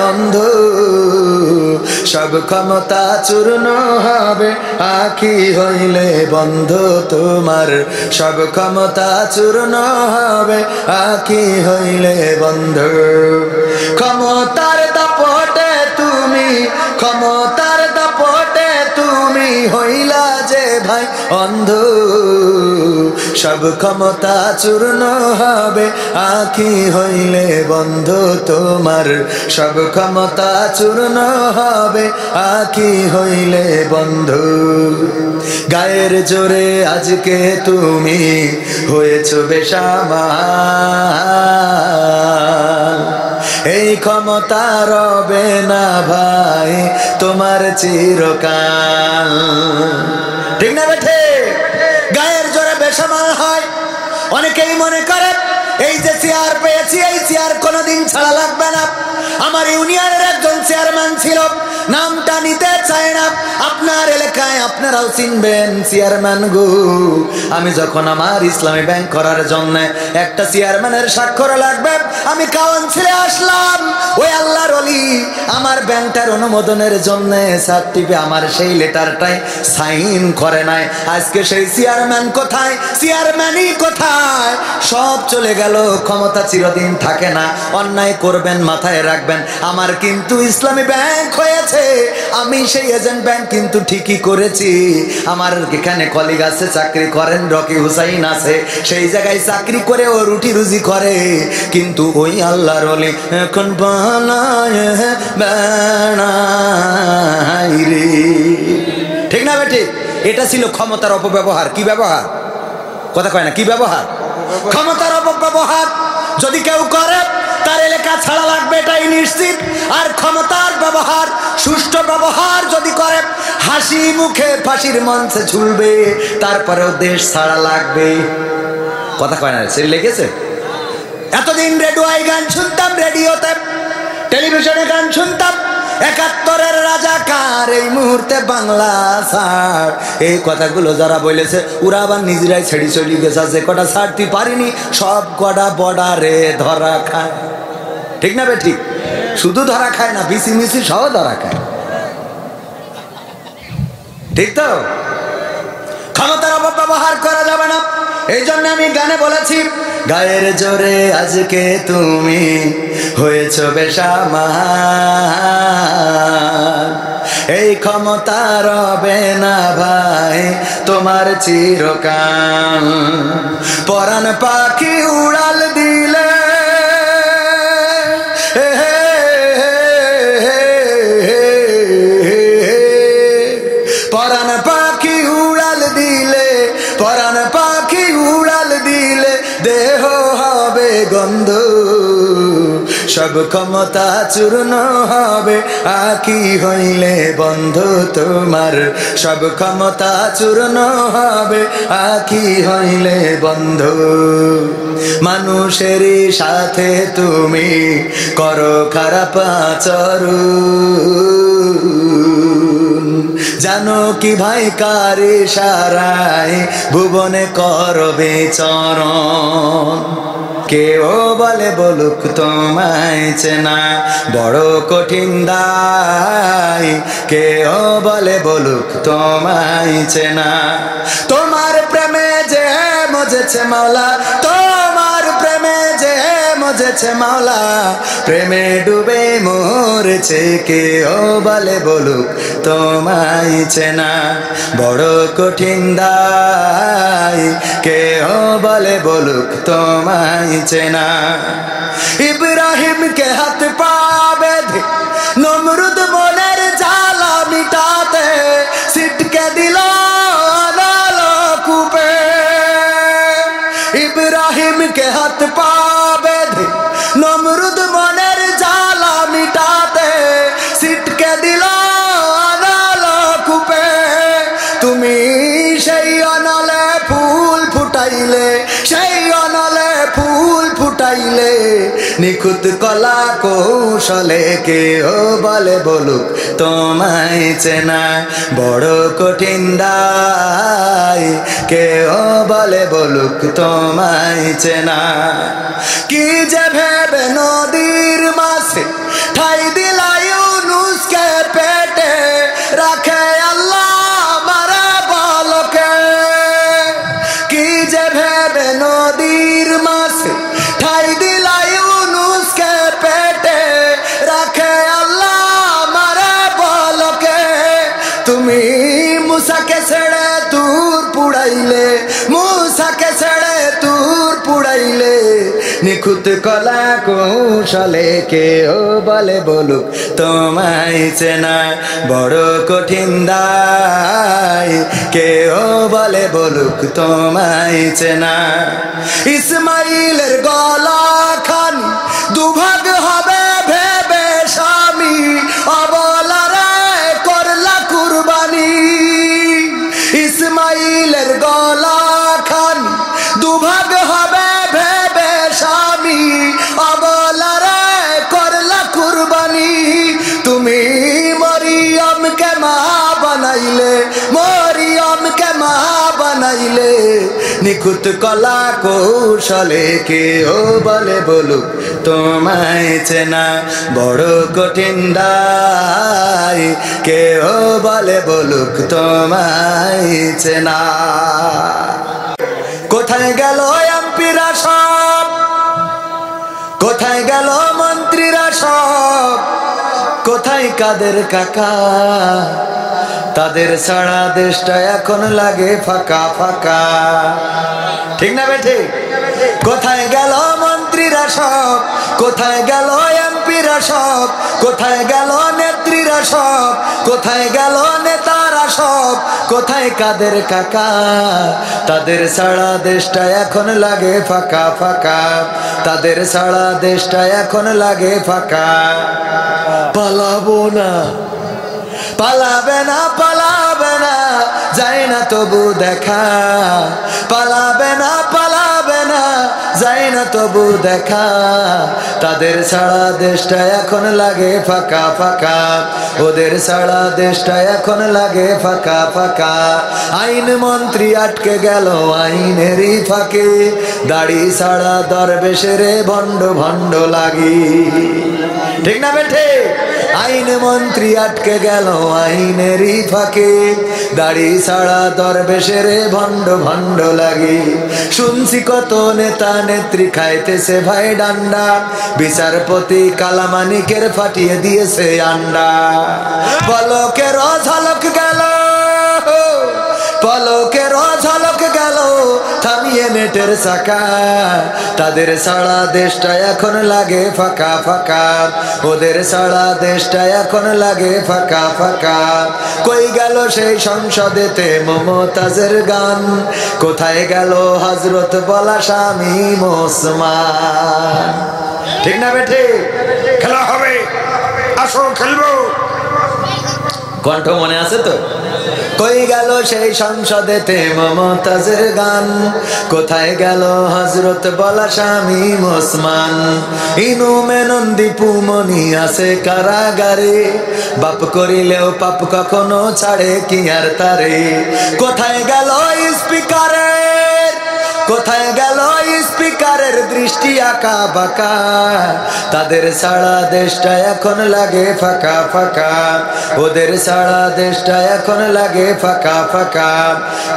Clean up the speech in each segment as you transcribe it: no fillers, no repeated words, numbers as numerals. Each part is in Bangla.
বন্ধু সব ক্ষমতা চূর্ণ হবে আঁখি হইলে বন্ধু তোমার সব ক্ষমতা চূর্ণ হবে আঁখি হইলে বন্ধু ক্ষমতার দাপটে তুমি ক্ষমতার দাপটে তুমি হইলা যে ভাই অন্ধ সব ক্ষমতা চূর্ণ হবে আঁখি হইলে বন্ধু তোমার সব ক্ষমতা চূর্ণ হবে আঁখি হইলে বন্ধু গায়ের জোরে আজকে তুমি হয়েছ বেসামাল এই ক্ষমতা রবে না ভাই তোমার চিরকাল ঠিক না বেঠে গায়ের জোরে বেসামাল হয় অনেকেই মনে করে এই যে চেয়ার পেয়েছি এই চেয়ার কোনোদিন ছাড়া লাগবে না আমার ইউনিয়নের একজন চেয়ারম্যান ছিল নামটা নিতে চায় না আপনার এলাকায় আপনারাও চিনবেন চেয়ারম্যান গো আমি যখন আমার ইসলামী ব্যাংক করার জন্য একটা চেয়ারম্যানের স্বাক্ষর লাগবে আমি কাউন্সিলে আসলাম ওই আল্লাহর ওলি আমার ব্যাংকটার অনুমোদনের জন্য সার্টিফিকেট আমার সেই লেটারটাই সাইন করে নাই আজকে সেই চেয়ারম্যান কোথায় চেয়ারম্যানই কোথায় সব চলে গেল ক্ষমতা চিরদিন থাকে না অন্যায় করবেন মাথায় রাখবেন আমার কিন্তু ইসলামী ব্যাংক হয়েছে আমি সেই এজেন্ট ব্যাংক কিন্তু ঠিকই করেছি আমার এখানে কলিগ আছে চাকরি করেন রকি হুসাইন আছে সেই জায়গায় চাকরি করে ও রুটি রুজি করে কিন্তু ওই আল্লাহর ওলি এখন বানায় বেড়াই রে ঠিক না বেটি এটা ছিল ক্ষমতার অপব্যবহার কি ব্যবহার কথা কয় না কি ব্যবহার ক্ষমতার অপব্যবহার যদি কেউ করে তার এলাকা ছাড়া লাগবে এটাই নিশ্চিত আর ক্ষমতার ব্যবহার সুষ্ঠু ব্যবহার যদি করে হাসি মুখে ফাঁসির মঞ্চে ঝুলবে তারপরেও দেশ ছাড়া লাগবে কথা কয় না সে লেগেছে এতদিন রেডিওয় গান শুনতাম রেডিওতে টেলিভিশনে গান শুনতাম ৭১-এর রাজাকার এই মুহূর্তে বাংলা ছাড় এই কথাগুলো যারা বলেছে ওরা আবার নিজেরাই ছেড়ে চলে গেছে যে কটা ছাড়তে পারিনি সব কটা বর্ডারে ধরা খায় ঠিক না বে ঠিক শুধু ধরা খায় না বিসি মিসি সহ ধরা খায় ঠিক তো ক্ষমতার অপব্যবহার করা যাবে না এই জন্য আমি গানে বলেছি গায়ের জোরে আজকে তুমি হয়েছ বেসামাল এই ক্ষমতা রবে না ভাই তোমার চিরকাল পরাণ পাখি উড়াল দিলে পরাণ পাখি উড়াল দিলে পরাণ পাখি উড়াল দিলে দেহ হবে গন্ধ সব ক্ষমতা চূর্ণ হবে আঁখি হইলে বন্ধু তোমার সব ক্ষমতা চূর্ণ হবে আঁখি হইলে বন্ধু মানুষেরই সাথে তুমি করো খারাপ আচরণ জানো কি ভাই কার ইশারায় ভুবনে করবে চরণ কেউ বলে বলুক তোমায় চেনা বড় কঠিন দায় কেউ বলে বলুক তোমায় চেনা তোমার প্রেমে যে মজেছে মাওলা তোমার প্রেমে যে মজেছে মাওলা প্রেমে ডুবে মরেছে কেউ বলে বলুক তোমায় চেনা বড় কঠিন দায় কেউ বলে বলুক তোমায় চেনা ইব্রাহিম কে হাত পা বেঁধে নমরুদ মনের জ্বালা মিটাতে সিটকে দিল কূপে ইব্রাহিম কে হাত পা বেঁধে নমরুদ মনের জ্বালা মিটাতে সিটকে দিল কূপে তুমি সেই অনলে ফুল ফুটাইলে সেই অনলে ফুল ফুটাইলে নিখুঁত কলা কৌশলে কেউ বলে বলুক তোমায় চেনা বড় কঠিন দায় কেউ বলে বলুক তোমায় চেনা কি যে ভেবে নদীর মাঝে ঠাই দিলা ছেড়ে নদীর মাছে ঠাই দিলাই ইউনুসকে পেটে রাখে আল্লাহ মারে বলকে তুমি মুসাকে ছেড়ে তুর পুড়াইলে মুসাকে ছেড়ে তুর পুড়াইলে নিখুঁত কলা কৌশলে কেউ বলে বলুক তোমায় চেনা বড় কঠিন দায় কেউ বলে বলুক তোমায় চেনা ইসমাইলের গলা খান দুভাগ হবে ভেবে স্বামী অবলারে করলা কুরবানি ইসমাইলের গলা খান দুভাগ হবে ভেবে স্বামী অবলারে করলা কুরবানি তুমি মরিয়মকে মা বানাইলে মরিয়মকে মা বানাইলে নিখুঁত কলা কৌশলে কেউ বলে বলুক তোমায় চেনা বড় কঠিন দায় কেউ বলে বলুক তোমায় চেনা কোথায় গেল এমপিরা সব কোথায় গেল মন্ত্রীরা সব কোথায় কাদের কাকা তাদের সারা দেশটা এখন লাগে ফাঁকা ফাঁকা ঠিক না বেঠে কোথায় গেল মন্ত্রীরা সব কোথায় গেল এমপিরা সব কোথায় গেল নেত্রীরা সব কোথায় গেল নেতারা সব কোথায় কাদের কাকা তাদের সারা দেশটা এখন লাগে ফাঁকা ফাঁকা তাদের সারা দেশটা এখন লাগে ফাঁকা পালাবো না পালাবে না পালাবে না যায় না তবু দেখা পালাবে না পালাবে না যায় না তবু দেখা তাদের সারা দেশটা এখন লাগে ফাঁকা ফাঁকা ওদের সারা দেশটা এখন লাগে ফাঁকা ফাঁকা আইন মন্ত্রী আটকে গেল আইনেরই ফাঁকে দাড়ি সারা দরবেশের ভণ্ড ভণ্ড লাগি ঠিক না বেঠে আইন মন্ত্রী আটকে গেল আইনেরই ফাঁকে দাড়ি ছাড়া দরবেশের ভণ্ড ভণ্ড লাগি শুনছি কত নেতা নেত্রী খাইতেছে ভাই ডান্ডা বিচারপতি কালামানিকের ফাটিয়ে দিয়েছে আন্ডা পলকের ঝলক গেল পলকের ঝলক গেল থামিয়ে নেটের চাকা তাদের সারা দেশটা এখন লাগে ফাঁকা ফাঁকা ওদের সারা দেশটা এখন লাগে ফাঁকা ফাঁকা কই গেল সেই সংসদেতে মমতাজের গান কোথায় গেল হযরত বলা স্বামী ওসমান ঠিক না বেঠে খেলা হবে আসো খেলবো কণ্ঠ মনে আছে তো কই গেল সেই সংসদেতে মমতাজের গান কোথায় গেল হযরত বলা স্বামী ওসমান ইনু মেনন দীপু মনি আছে কারাগারে বাপ করিলেও পাপ কখনো ছাড়ে কি আর তারে কোথায় গেল স্পিকারের কোথায় গেল স্পিকারের দৃষ্টি আঁকা বাঁকা তাদের সারা দেশটা এখন লাগে ফাঁকা ফাঁকা ওদের সারা দেশটা এখন লাগে ফাঁকা ফাঁকা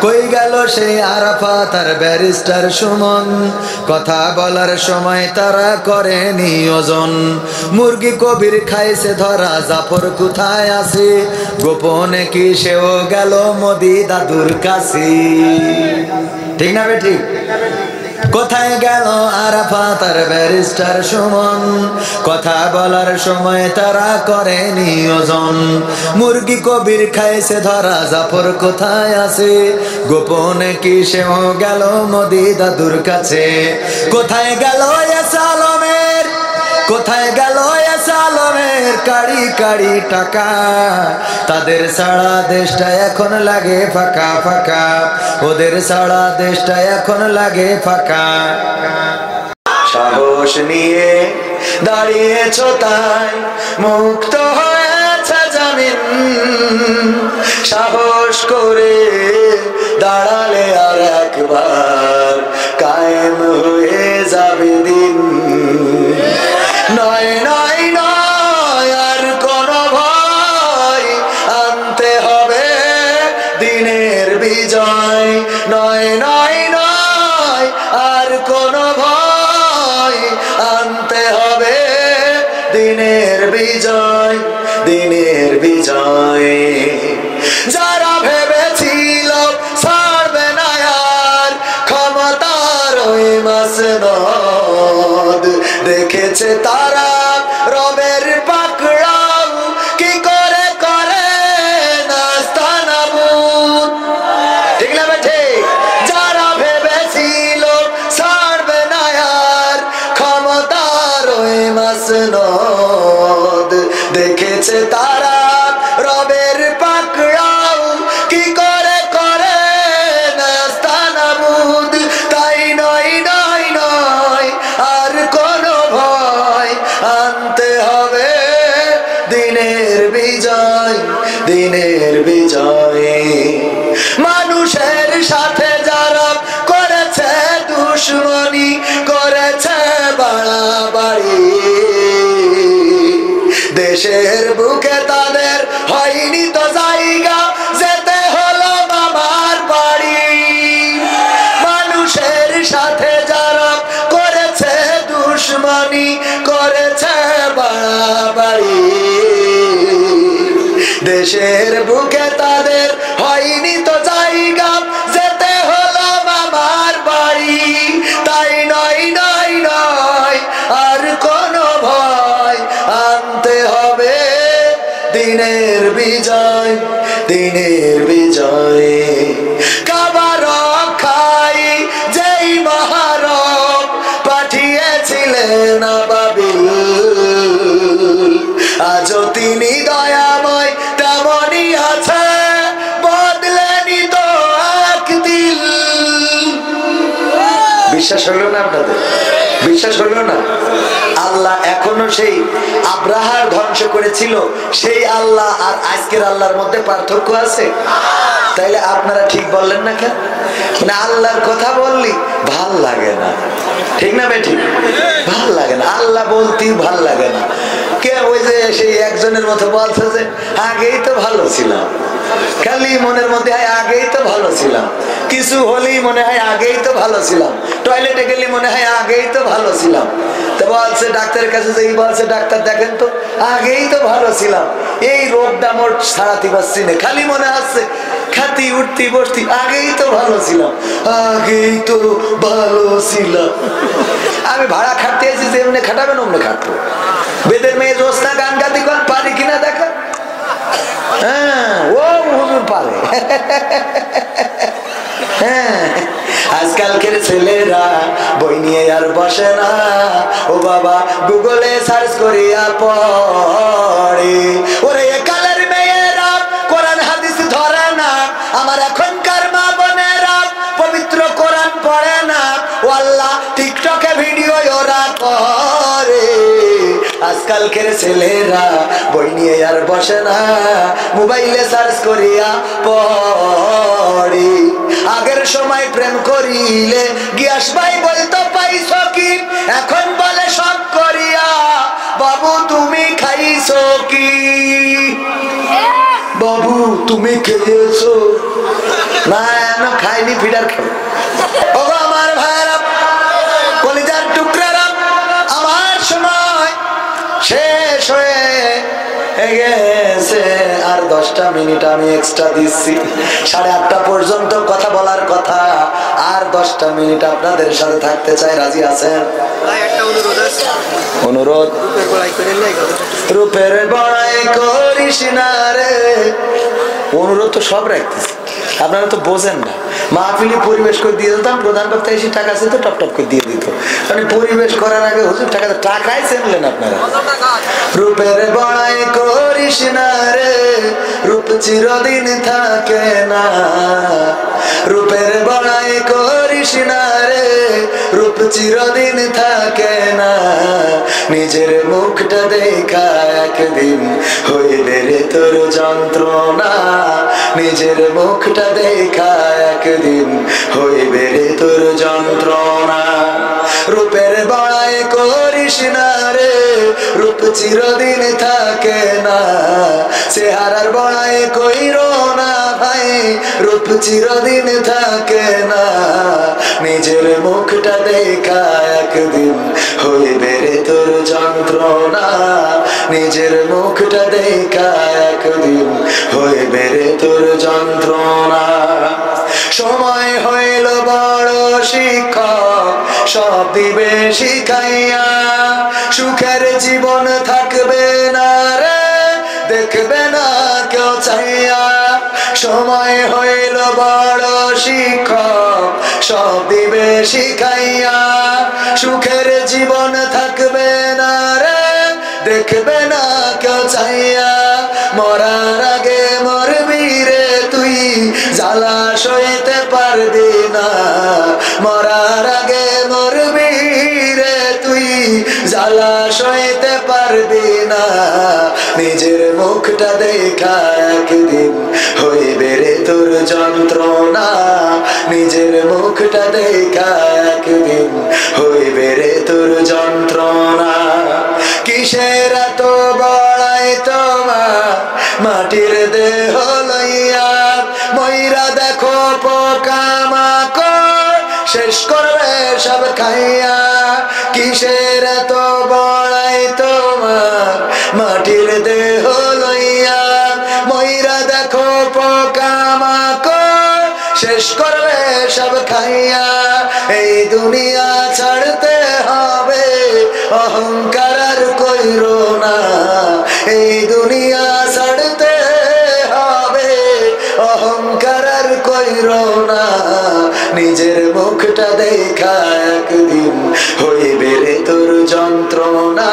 কই গেল সেই আরাফাত আর ব্যারিস্টার সুমন কথা বলার সময় তারা করে নিয়োজন মুরগি কবির খাইছে ধরা জাফর কোথায় আছে গোপনে কি সেও গেল মোদি দাদুর কাছে ঠিক না বেঠিক কোথায় গেল আরাফাত আর ব্যারিস্টার সুমন কথা বলার সময় তারা করে নিয়োজন মুরগি কবির খাইছে ধরা জাফর কোথায় আছে গোপনে কি সেও গেল মোদি দাদুর কাছে কোথায় গেল আলমের কোথায় গেল আলমের কাড়ি কাড়ি টাকা তাদের সারা দেশটা এখন লাগে ফাঁকা ফাঁকা ওদের সারা দেশটা এখন লাগে ফাঁকা সাহস নিয়ে দাঁড়িয়েছো তাই মুক্ত হয়েছে জামিন সাহস করে দাঁড়ালে আর একবার কায়েম হয়ে যাবে দিন নয় নয় নয় আর কোন ভয় আনতে হবে দিনের বিজয় নয় নয় নয় কোনো ভয় আনতে হবে দিনের বিজয়, দিনের বিজয়। যারা ভেবেছিল ছাড়বে না আর ক্ষমতার ওই মাসনদ, দেখেছে তারা রবের পাকড়াও কি করে করে নাস্তানাবুদ। ঠিক না বেঠে? যারা ভেবেছিল ছাড়বে না আর ক্ষমতার ওই মাসনদ, দেখেছে তারা রবের পাকড়াও কি করে করে নাস্তানাবুদ। তাই নয় নয় নয় আর কোনো ভয় আনতে হবে দিনের বিজয়, দিনের বিজয়। মানুষের সাথে যারা করেছে দুশমনি, করেছে বাড়াবাড়ি, দেশের বুকে তাদের হয়নি তো জায়গা, যেতে হলো মামার বাড়ি। মানুষের সাথে যারা করেছে দুশমনি, করেছে বাড়াবাড়ি, দেশের বুকে তাদের হয়নি তো জায়গা, যেতে হলো মামার বাড়ি। তাই নয় নয় নয় আর কোনো ভয় আনতে হবে দিনের বিজয়, দিনের বিজয়। কাবা রক্ষায় যেই মহারব পাঠিয়েছিলেন আবাবিল, আজও তিনি দয়াময় তেমনই আছে, বদলেনি তো এক দিল। বিশ্বাস হলো না আপনাদের? বিশ্বাস হলো না? আল্লাহ এখনো সেই আব্রাহার ধ্বংস করেছিল সেই আল্লাহ আর আজকের আল্লাহর মধ্যে পার্থক্য আছে? তাইলে আপনারা ঠিক বললেন না কেন? মানে আল্লাহর কথা বললি ভাল লাগে না, ঠিক না বেঠিক? ভাল লাগে না, আল্লাহ বলতেই ভাল লাগে না। কে ওই যে সেই একজনের মতো বলছে যে আগেই তো ভালো ছিলাম, খালি মনের মধ্যে হয় আগেই তো ভালো ছিলাম, কিছু হলেই মনে হয় আগেই তো ভালো ছিলাম, টয়লেটে গেলে মনে হয় আগেই তো ভালো ছিলাম। তো বলছে ডাক্তারের কাছে যে বলছে ডাক্তার দেখেন তো আগেই তো ভালো ছিলাম, এই রোগটা মোট ছাড়াতে পারছি না, খালি মনে হচ্ছে খাতি উঠতি বসতি আগেই তো ভালো ছিলাম, আগেই তো ভালো ছিলাম। আমি ভাড়া খাটতে এসেছি, যেমনি খাটাবেন অমনি খাটবো। বেদের মেয়ে জোসনা গান গাতে কোন পারি কিনা দেখা? হ্যাঁ, ও হুজুর পারে। হ্যাঁ, আজকালকের ছেলেরা বই নিয়ে আর বসে না, ও বাবা গুগলে সার্চ করিয়া পড়ে। ওরে কালের মেয়েরা কোরআন হাদিস ধরে না, আমার এখনকার মা বোনেরা পবিত্র কোরআন পড়ে না, ও আল্লাহ টিকটকে ভিডিও ওরা করে। আজকালকের ছেলেরা বই নিয়ে আর বসে না, মোবাইলে সার্চ করিয়া পড়ে। আগের সময় প্রেম করিলে গিয়াস ভাই বলতো পাইছো কি, এখন বলে সব করিয়া বাবু তুমি খাইছো কি, বাবু তুমি খেয়েছো না? খাইনি, ফিডার খাবো। ও আমার ভাইরা, কলিজার টুকরারা, আমার সময় শেষ হয়ে গেছে, আর 10টা মিনিট আমি এক্সট্রা দিচ্ছি। 8:30 পর্যন্ত কথা বলার কথা, আর 10টা মিনিট আপনাদের সাথে থাকতে চাই। রাজি আছেন? অনুরোধ, রূপের বড়াই করিস না রে। অনুরোধ তো সব রাখতেছি, আপনারা তো বোঝেন না। মাহফিলি পরিবেশ করে দিয়ে দিতাম, প্রধান বক্তা এসে টাকা চেয়ে তো টপ টপ করে দিয়ে দিত। মানে পরিবেশ করার আগে হুজুর টাকাই চেনলেন আপনারা। রূপের বড়াই করিস না রে, রূপ চিরদিন থাকে না। রূপের বড়াই করিস না রে, রূপ চিরদিন থাকে না। নিজের মুখটা দেখা একদিন হইবে রে তোর যন্ত্রণা, নিজের মুখটা দেখা একদিন হইবে রে তোর যন্ত্রণা। রূপের বড়াই করিস না রে, রূপ চিরদিন থাকে না। চেহারার বড়াই কইরো না ভাই, রূপ চিরদিন থাকে না। নিজের মুখটা দেখা একদিন হইবে রে তোর যন্ত্রণা নিজের মুখটা দেখা একদিন হইবে রে তোর যন্ত্রণা সময় হইল বড় শিক্ষক সব দিবে শিখাইয়া সুখের জীবন থাকবে না রে দেখবে না কেউ চাইয়া সময় হইল বড় শিক্ষক সব দিবে শিখাইয়া সুখের জীবন থাকবে না রে দেখবে না কেউ চাইয়া মরার আগে মরবি রে তুই জ্বালা সইতে পারবি না মরার আগে মরবি রে তুই জ্বালা সইতে পারবি না নিজের মুখটা দেখা একদিন হইবে রে তোর যন্ত্রণা নিজের মুখটা দেখা একদিন হইবে রে তোর যন্ত্রণা কিসের এত বড়াই তোমার মাটির দেহ লইয়া ময়রা দেখো পোকামাকড় শেষ করবে সব খাইয়া কিসের এত বড়াই তোমার মাটির দেহ লইয়া ময়রা দেখো পোকামাকড় শেষ করবে সব খাইয়া এই দুনিয়া ছাড়তে হবে অহংকার আর কইরো না এই দুনিয়া ছাড়তে হবে অহংকার আর কইরো না নিজের মুখটা দেখা একদিন হইবে রে তোর যন্ত্রণা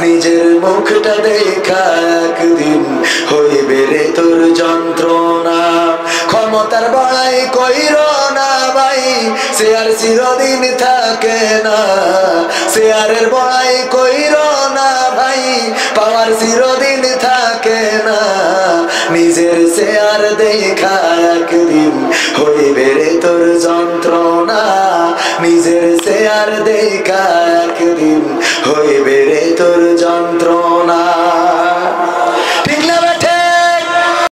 নিজের মুখটা দেখা একদিন হইবে রে তোর যন্ত্রণা ক্ষমতার বড়াই কইরো না ভাই সে আর চিরদিন থাকে না শেয়ারের বড়াই কইরো না ভাই পাওয়ার চিরদিন থাকে না নিজের শেয়ার দেখা একদিন হইবে রে তোর যন্ত্রণা নিজের শেয়ার দেখা একদিন হইবে